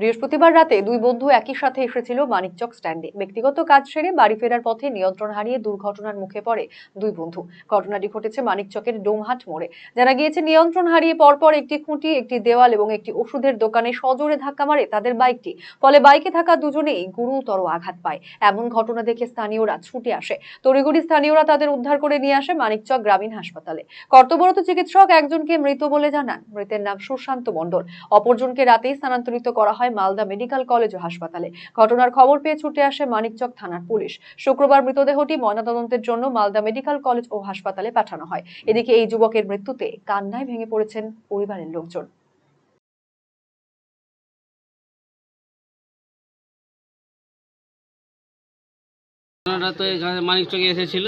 বৃহস্পতিবার রাতে দুই বন্ধু একই সাথে এসেছিল মানিকচক স্ট্যান্ডে। ব্যক্তিগত কাজ সেরে বাড়ি ফেরার পথে নিয়ন্ত্রণ হারিয়ে দুর্ঘটনার মুখে পড়ে দুই বন্ধু। ঘটনাটি ঘটেছে মানিকচকের ডোমহাট মোড়ে। জানা গিয়েছে, নিয়ন্ত্রণ হারিয়ে পরপর একটি খুঁটি, একটি দেওয়াল এবং একটি ওষুধের দোকানে সজোরে ধাক্কা মারে তাদের বাইকটি। ফলে বাইকে থাকা দুজনেই গুরুতর আঘাত পায়। এমন ঘটনা দেখে স্থানীয়রা ছুটে আসে। তড়িঘড়ি স্থানীয়রা তাদের উদ্ধার করে নিয়ে আসে মানিকচক গ্রামীণ হাসপাতালে। কর্তব্যরত চিকিৎসক একজনকে মৃত বলে জানান। মৃতের নাম সুশান্ত মণ্ডল। অপরজনকে রাতেই স্থানান্তরিত করা হয় মালদা মেডিকেল কলেজ ও হাসপাতালে। ঘটনার খবর পেয়ে ছুটে আসে মানিকচক থানার পুলিশ। শুক্রবার মৃতদেহটি ময়নাতদন্তের জন্য মালদা মেডিকেল কলেজ ও হাসপাতালে পাঠানো হয়। এদিকে এই যুবকের মৃত্যুতে কান্নায় ভেঙে পড়েছেন পরিবারের লোকজন। তো এখানে মানিকচকে এসেছিল।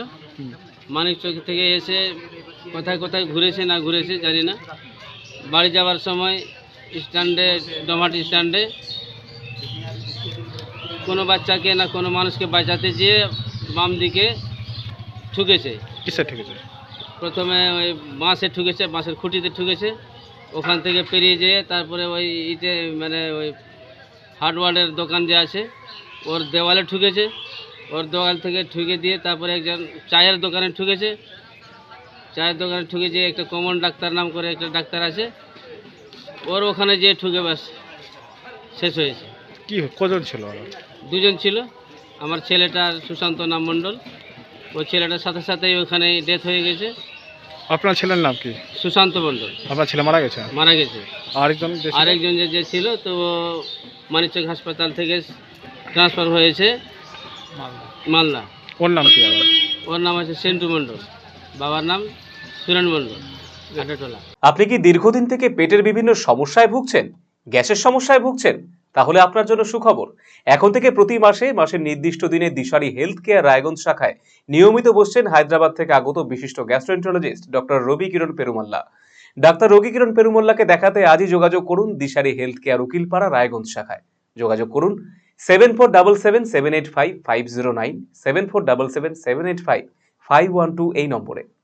মানিকচক থেকে এসে কোথায় কোথায় ঘুরেছে না ঘুরেছে জানি না। বাড়ি যাওয়ার সময় স্ট্যান্ডে, ডোমহাট স্ট্যান্ডে কোনো বাচ্চাকে না কোনো মানুষকে বাঁচাতে যেয়ে বাম দিকে ঠুকেছে। কিসে ঠেকেছে? প্রথমে ওই বাঁশে ঠুকেছে, বাঁশের খুঁটিতে ঠুকেছে। ওখান থেকে পেরিয়ে যেয়ে তারপরে ওই ইটে মানে ওই হার্ডওয়ারের দোকান যে আছে ওর দেওয়ালে ঠুকেছে। ওর দেওয়াল থেকে ঠুকে দিয়ে তারপরে একজন চায়ের দোকানে ঠুকেছে। চায়ের দোকানে ঠুকে যেয়ে একটা কমন ডাক্তার নাম করে একটা ডাক্তার আছে, ওর ওখানে যেয়ে ঠুকে ব্যাস শেষ হয়েছে। কি কজন ছিল ওরা? দুজন ছিল। আমার ছেলেটার সুশান্ত নাম মণ্ডল, ওই ছেলেটার সাথে সাথেই ওখানে ডেথ হয়ে গেছে। আপনার ছেলের নাম কি? সুশান্ত মণ্ডল। আপনার ছেলে মারা গেছে? মারা গেছে। আরেকজন যে ছিল তো মানিকচক হাসপাতাল থেকে ট্রান্সফার হয়েছে মালদা। ওর নাম কি আবার? ওর নাম আছে সেন্টু মণ্ডল, বাবার নাম সুরেন মণ্ডল, আটাটোলা। আপনি কি দীর্ঘদিন থেকে পেটের বিভিন্ন সমস্যায় ভুগছেন? গ্যাসের সমস্যায় ভুগছেন? তাহলে আপনার জন্য সুখবর। এখন থেকে প্রতি মাসের নির্দিষ্ট দিনে দিশারি হেলথ কেয়ার রায়গঞ্জ শাখায় নিয়মিত বসছেন হায়দ্রাবাদ থেকে আগত বিশিষ্ট গ্যাস্ট্রোএন্টারোলজিস্ট ডক্টর রবি কিরণ পেরুমাল্লা। ডাক্তার রবি কিরণ পেরুমাল্লাকে দেখাতে আজই যোগাযোগ করুন দিশারি হেলথ কেয়ার উকিলপাড়া রায়গঞ্জ শাখায়। যোগাযোগ করুন 7477785509, 7477785512 এই নম্বরে।